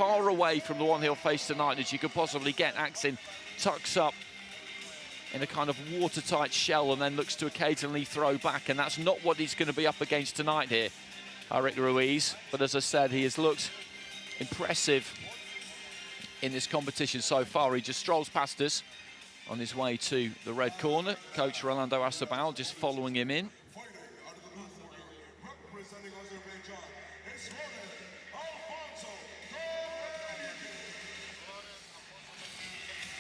far away from the one he'll face tonight as you could possibly get. Axin tucks up in a kind of watertight shell and then looks to occasionally throw back, and that's not what he's going to be up against tonight here, Eric Ruiz. But as I said, he has looked impressive in this competition so far. He just strolls past us on his way to the red corner. Coach Rolando Acebal just following him in.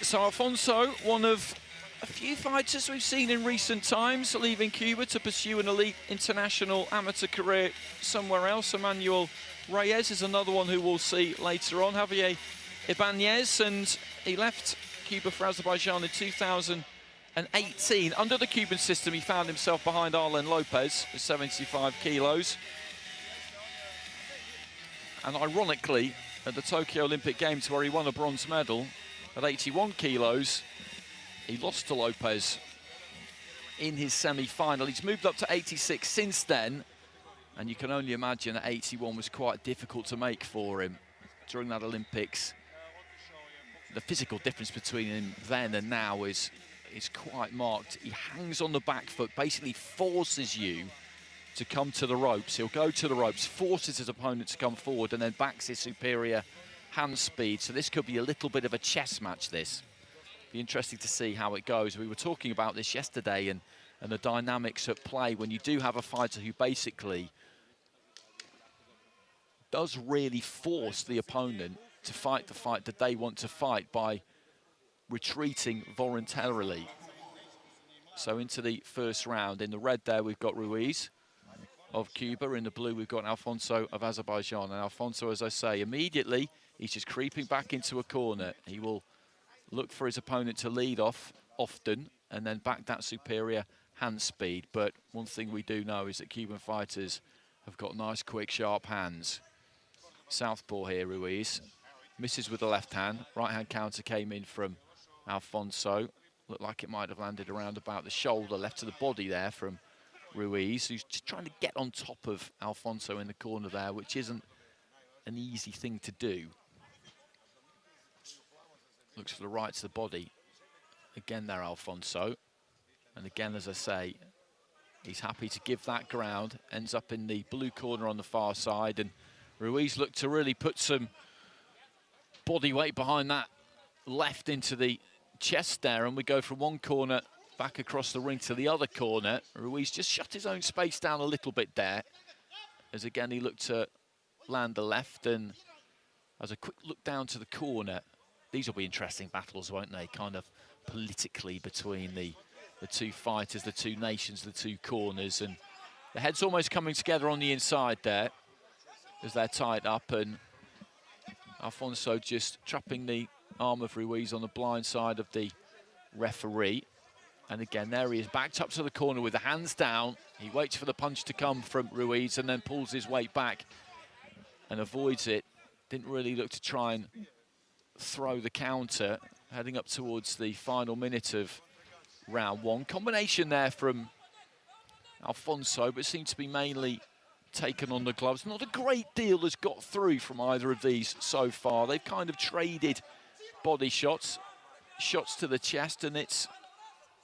So Alfonso, one of a few fighters we've seen in recent times leaving Cuba to pursue an elite international amateur career somewhere else. Emmanuel Reyes is another one who we'll see later on. Javier Ibanez, and he left Cuba for Azerbaijan in 2018. Under the Cuban system, he found himself behind Arlen Lopez with 75 kilos. And ironically, at the Tokyo Olympic Games, where he won a bronze medal at 81 kilos, he lost to Lopez in his semi-final. He's moved up to 86 since then, and you can only imagine that 81 was quite difficult to make for him during that Olympics. The physical difference between him then and now is quite marked. He hangs on the back foot, basically forces you to come to the ropes. He'll go to the ropes, forces his opponent to come forward, and then backs his superior hand speed. So this could be a little bit of a chess match, this. Be interesting to see how it goes. We were talking about this yesterday and the dynamics at play when you do have a fighter who basically does really force the opponent to fight the fight that they want to fight by retreating voluntarily. So into the first round. In the red there, we've got Ruiz of Cuba. In the blue, we've got Alfonso of Azerbaijan. And Alfonso, as I say, immediately, he's just creeping back into a corner. He will look for his opponent to lead off often and then back that superior hand speed. But one thing we do know is that Cuban fighters have got nice, quick, sharp hands. Southpaw here, Ruiz. Misses with the left hand. Right-hand counter came in from Alfonso. Looked like it might have landed around about the shoulder, left to the body there from Ruiz, who's just trying to get on top of Alfonso in the corner there, which isn't an easy thing to do. Looks for the right to the body. Again there, Alfonso. And again, as I say, he's happy to give that ground. Ends up in the blue corner on the far side. And Ruiz looked to really put some body weight behind that left into the chest there. And we go from one corner back across the ring to the other corner. Ruiz just shut his own space down a little bit there. As again, he looked to land the left. And as a quick look down to the corner, these will be interesting battles, won't they? Kind of politically between the two fighters, the two nations, the two corners. And the head's almost coming together on the inside there as they're tied up. And Alfonso just trapping the arm of Ruiz on the blind side of the referee. And again, there he is, backed up to the corner with the hands down. He waits for the punch to come from Ruiz and then pulls his weight back and avoids it. Didn't really look to try and throw the counter, heading up towards the final minute of round one. Combination there from Alfonso, but seemed to be mainly taken on the gloves. Not a great deal has got through from either of these so far. They've kind of traded body shots, shots to the chest, and it's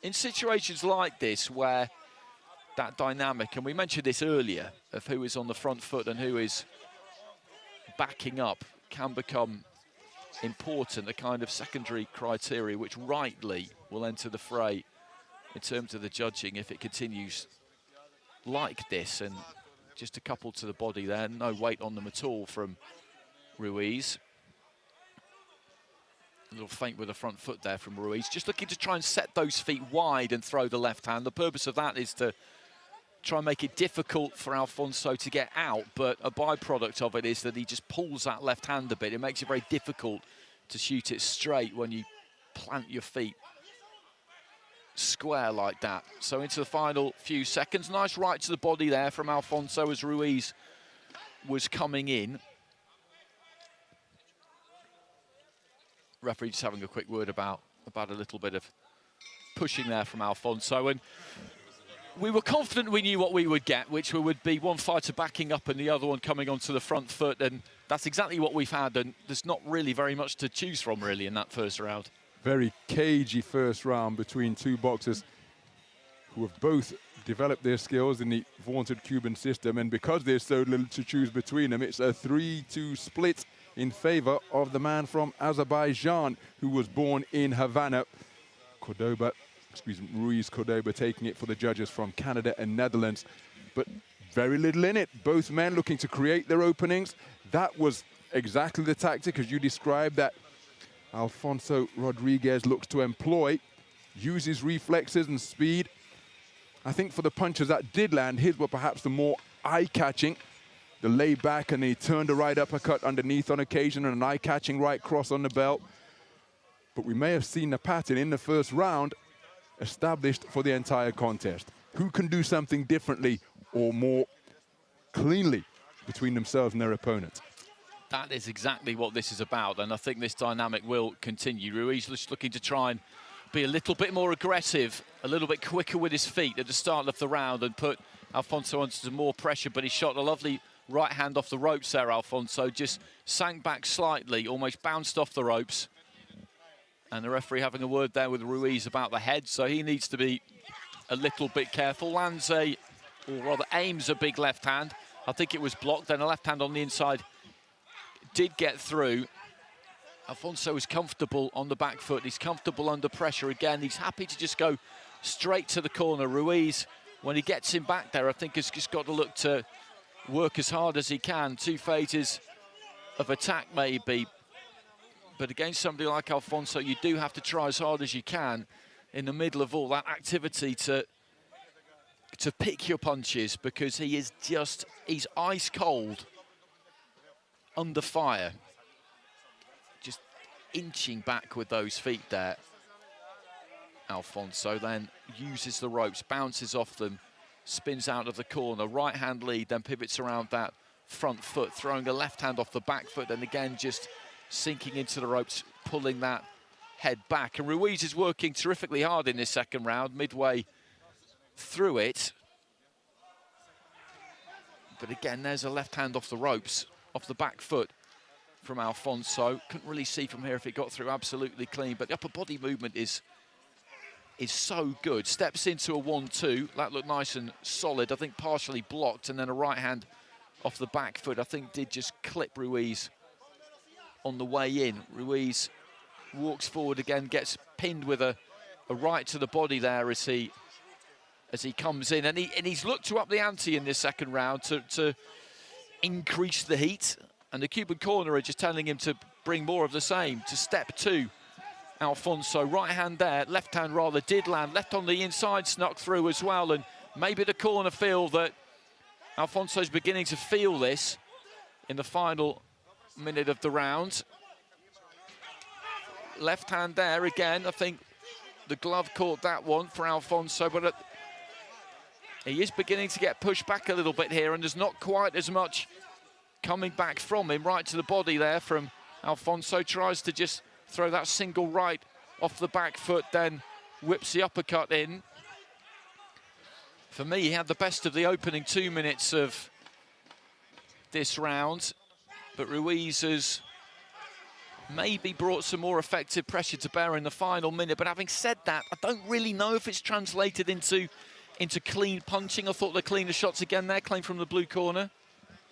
in situations like this where that dynamic, and we mentioned this earlier, of who is on the front foot and who is backing up, can become important, a kind of secondary criteria which rightly will enter the fray in terms of the judging if it continues like this. And just a couple to the body there, no weight on them at all from Ruiz. A little feint with the front foot there from Ruiz, just looking to try and set those feet wide and throw the left hand. The purpose of that is to try and make it difficult for Alfonso to get out, but a byproduct of it is that he just pulls that left hand a bit. It makes it very difficult to shoot it straight when you plant your feet square like that. So into the final few seconds. Nice right to the body there from Alfonso as Ruiz was coming in. Referee just having a quick word about a little bit of pushing there from Alfonso. And We were confident we knew what we would get, which would be one fighter backing up and the other one coming onto the front foot, and that's exactly what we've had, and there's not really very much to choose from, really, in that first round. Very cagey first round between two boxers who have both developed their skills in the vaunted Cuban system, and because there's so little to choose between them, it's a 3-2 split in favor of the man from Azerbaijan who was born in Havana. RUIZ Cordoba taking it for the judges from Canada and Netherlands, but very little in it. Both men looking to create their openings. That was exactly the tactic, as you described, that Alfonso Rodriguez looks to employ. Uses reflexes and speed. I think for the punches that did land, his were perhaps the more eye-catching. The lay back and he turned a right uppercut underneath on occasion and an eye-catching right cross on the belt. But we may have seen the pattern in the first round established for the entire contest. Who can do something differently or more cleanly between themselves and their opponents? That is exactly what this is about, and I think this dynamic will continue. Ruiz just looking to try and be a little bit more aggressive, a little bit quicker with his feet at the start of the round and put Alfonso under some more pressure, but he shot a lovely right hand off the ropes there, Alfonso. Just sank back slightly, almost bounced off the ropes. And the referee having a word there with Ruiz about the head, so he needs to be a little bit careful. Lands or rather aims a big left hand. I think it was blocked, then a left hand on the inside did get through. Alfonso is comfortable on the back foot. He's comfortable under pressure again. He's happy to just go straight to the corner. Ruiz, when he gets him back there, I think has just got to look to work as hard as he can. 2 phases of attack maybe. But against somebody like Alfonso, you do have to try as hard as you can in the middle of all that activity to pick your punches, because he's ice cold under fire. Just inching back with those feet there. Alfonso then uses the ropes, bounces off them, spins out of the corner, right hand lead, then pivots around that front foot, throwing a left hand off the back foot, and again just sinking into the ropes, pulling that head back. And Ruiz is working terrifically hard in this second round, midway through it. But again, there's a left hand off the ropes, off the back foot from Alfonso. Couldn't really see from here if it got through absolutely clean, but the upper body movement is so good. Steps into a 1-2. That looked nice and solid. I think partially blocked, and then a right hand off the back foot, I think did just clip Ruiz on the way in. Ruiz walks forward again, gets pinned with a right to the body there as he comes in, and he's looked to up the ante in this second round to increase the heat, and the Cuban corner are just telling him to bring more of the same, to step 2. Alfonso, right hand there, left hand rather did land, left on the inside snuck through as well, and maybe the corner feel that Alfonso's beginning to feel this in the final minute of the round. Left hand there again. I think the glove caught that one for Alfonso, but he is beginning to get pushed back a little bit here, and there's not quite as much coming back from him. Right to the body there from Alfonso. Tries to just throw that single right off the back foot, then whips the uppercut in. For me, he had the best of the opening 2 minutes of this round, but Ruiz has maybe brought some more effective pressure to bear in the final minute. But having said that, I don't really know if it's translated into clean punching. I thought the cleaner shots again there came from the blue corner.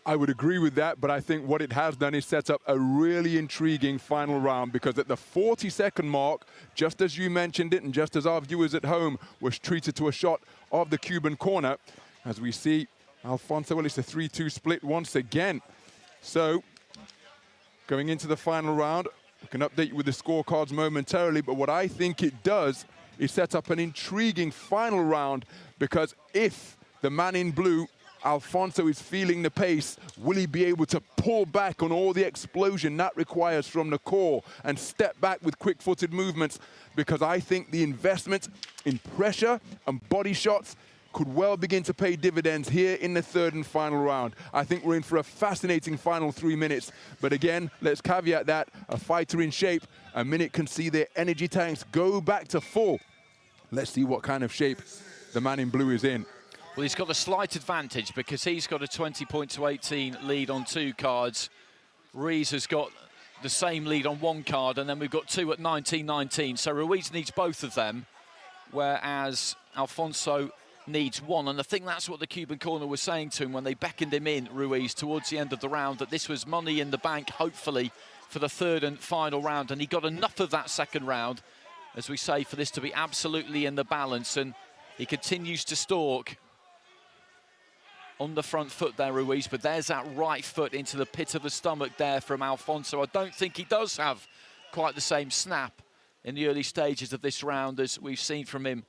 I would agree with that, but I think what it has done is set up a really intriguing final round, because at the 40-second mark, just as you mentioned it and just as our viewers at home was treated to a shot of the Cuban corner, as we see Alfonso, well, it's a 3-2 split once again. So going into the final round, we can update you with the scorecards momentarily, but what I think it does is set up an intriguing final round, because if the man in blue, Alfonso, is feeling the pace, will he be able to pull back on all the explosion that requires from the core and step back with quick-footed movements? Because I think the investment in pressure and body shots could well begin to pay dividends here in the third and final round. I think we're in for a fascinating final 3 minutes. But again, let's caveat that, a fighter in shape, a minute can see their energy tanks go back to full. Let's see what kind of shape the man in blue is in. Well, he's got a slight advantage because he's got a 20-18 lead on 2 cards. Ruiz has got the same lead on 1 card, and then we've got 2 at 19-19. So Ruiz needs both of them, whereas Alfonso needs 1. And I think that's what the Cuban corner was saying to him when they beckoned him in, Ruiz, towards the end of the round, that this was money in the bank, hopefully, for the 3rd and final round. And he got enough of that 2nd round, as we say, for this to be absolutely in the balance. And he continues to stalk on the front foot there, Ruiz, but there's that right foot into the pit of the stomach there from Alfonso. I don't think he does have quite the same snap in the early stages of this round as we've seen from him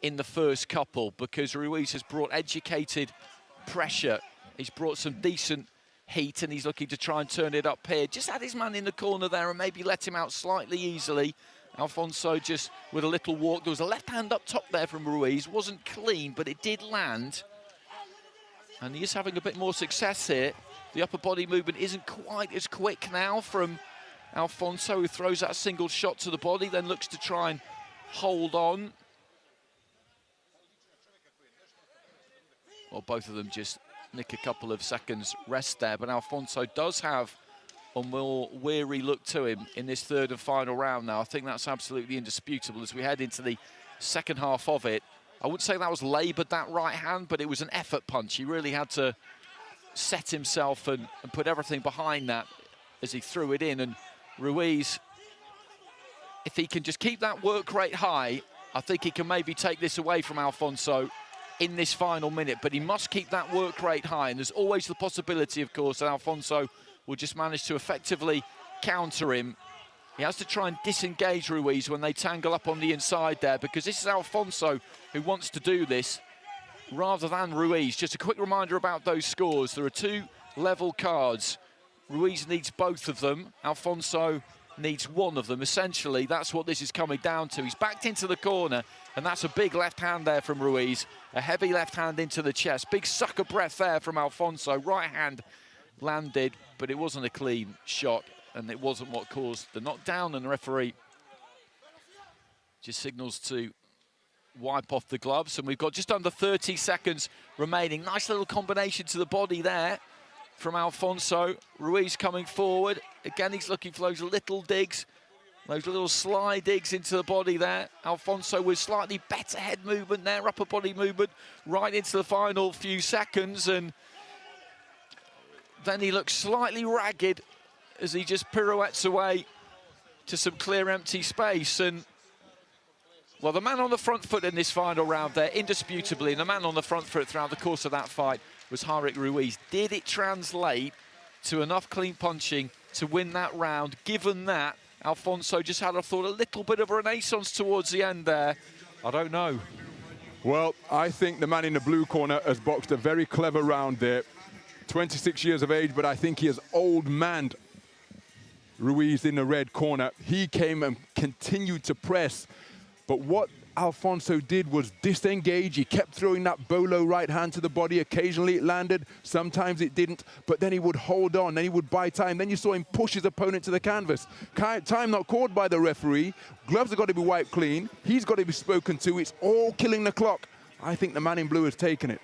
in the first couple, because Ruiz has brought educated pressure. He's brought some decent heat, and he's looking to try and turn it up here. Just had his man in the corner there and maybe let him out slightly easily. Alfonso just with a little walk. There was a left hand up top there from Ruiz. Wasn't clean, but it did land. And he is having a bit more success here. The upper body movement isn't quite as quick now from Alfonso, who throws that single shot to the body, then looks to try and hold on. Well, both of them just nick a couple of seconds rest there, but Alfonso does have a more weary look to him in this 3rd and final round now. I think that's absolutely indisputable as we head into the 2nd half of it. I wouldn't say that was laboured, that right hand, but it was an effort punch. He really had to set himself and put everything behind that as he threw it in. And Ruiz, if he can just keep that work rate high, I think he can maybe take this away from Alfonso in this final minute. But he must keep that work rate high. And there's always the possibility, of course, that Alfonso will just manage to effectively counter him. He has to try and disengage Ruiz when they tangle up on the inside there, because this is Alfonso who wants to do this rather than Ruiz. Just a quick reminder about those scores. There are 2 level cards. Ruiz needs both of them. Alfonso needs 1 of them. Essentially, that's what this is coming down to. He's backed into the corner, and that's a big left hand there from Ruiz. A heavy left hand into the chest. Big sucker breath there from Alfonso. Right hand landed, but it wasn't a clean shot. And it wasn't what caused the knockdown, and the referee just signals to wipe off the gloves. And we've got just under 30 seconds remaining. Nice little combination to the body there from Alfonso. Ruiz coming forward. Again, he's looking for those little digs, those little sly digs into the body there. Alfonso with slightly better head movement there, upper body movement, right into the final few seconds. And then he looks slightly ragged as he just pirouettes away to some clear empty space. And well, the man on the front foot in this final round there, indisputably, and the man on the front foot throughout the course of that fight was Herich Ruiz. Did it translate to enough clean punching to win that round? Given that Alfonso just had, I thought, a little bit of a renaissance towards the end there. I don't know. Well, I think the man in the blue corner has boxed a very clever round there. 26 years of age, but I think he has old-manned Ruiz in the red corner. He came and continued to press, but what Alfonso did was disengage. He kept throwing that bolo right hand to the body. Occasionally it landed, sometimes it didn't, but then he would hold on, then he would buy time. Then you saw him push his opponent to the canvas. Time not called by the referee. Gloves have got to be wiped clean. He's got to be spoken to. It's all killing the clock. I think the man in blue has taken it.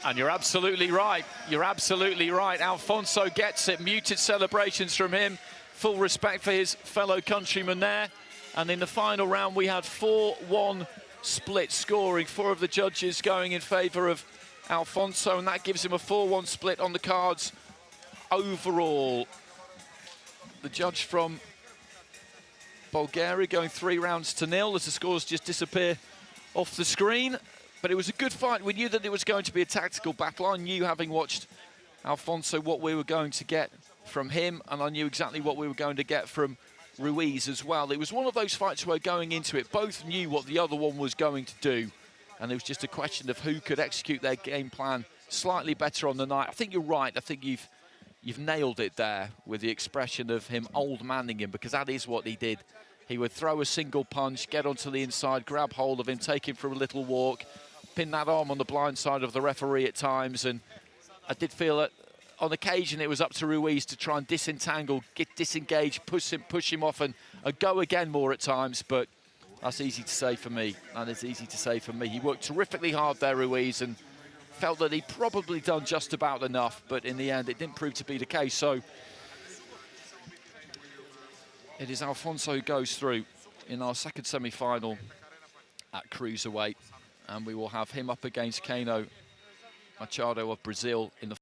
And you're absolutely right. You're absolutely right. Alfonso gets it. Muted celebrations from him. Full respect for his fellow countrymen there. And in the final round, we had 4-1 split scoring. 4 of the judges going in favour of Alfonso, and that gives him a 4-1 split on the cards overall. The judge from Bulgaria going 3 rounds to 0 as the scores just disappear off the screen. But it was a good fight. We knew that it was going to be a tactical battle. I knew, having watched Alfonso, what we were going to get from him, and I knew exactly what we were going to get from Ruiz as well. It was one of those fights where going into it, both knew what the other one was going to do, and it was just a question of who could execute their game plan slightly better on the night. I think you're right. I think you've nailed it there with the expression of him old-manning him, because that is what he did. He would throw a single punch, get onto the inside, grab hold of him, take him for a little walk, pin that arm on the blind side of the referee at times. And I did feel that on occasion it was up to Ruiz to try and disentangle, disengage, push him off and go again more at times, but that's easy to say for me. That is easy to say for me. He worked terrifically hard there, Ruiz, and felt that he'd probably done just about enough, but in the end it didn't prove to be the case. So it is Alfonso who goes through in our second semi-final at Cruiserweight, and we will have him up against Kano Machado of Brazil in the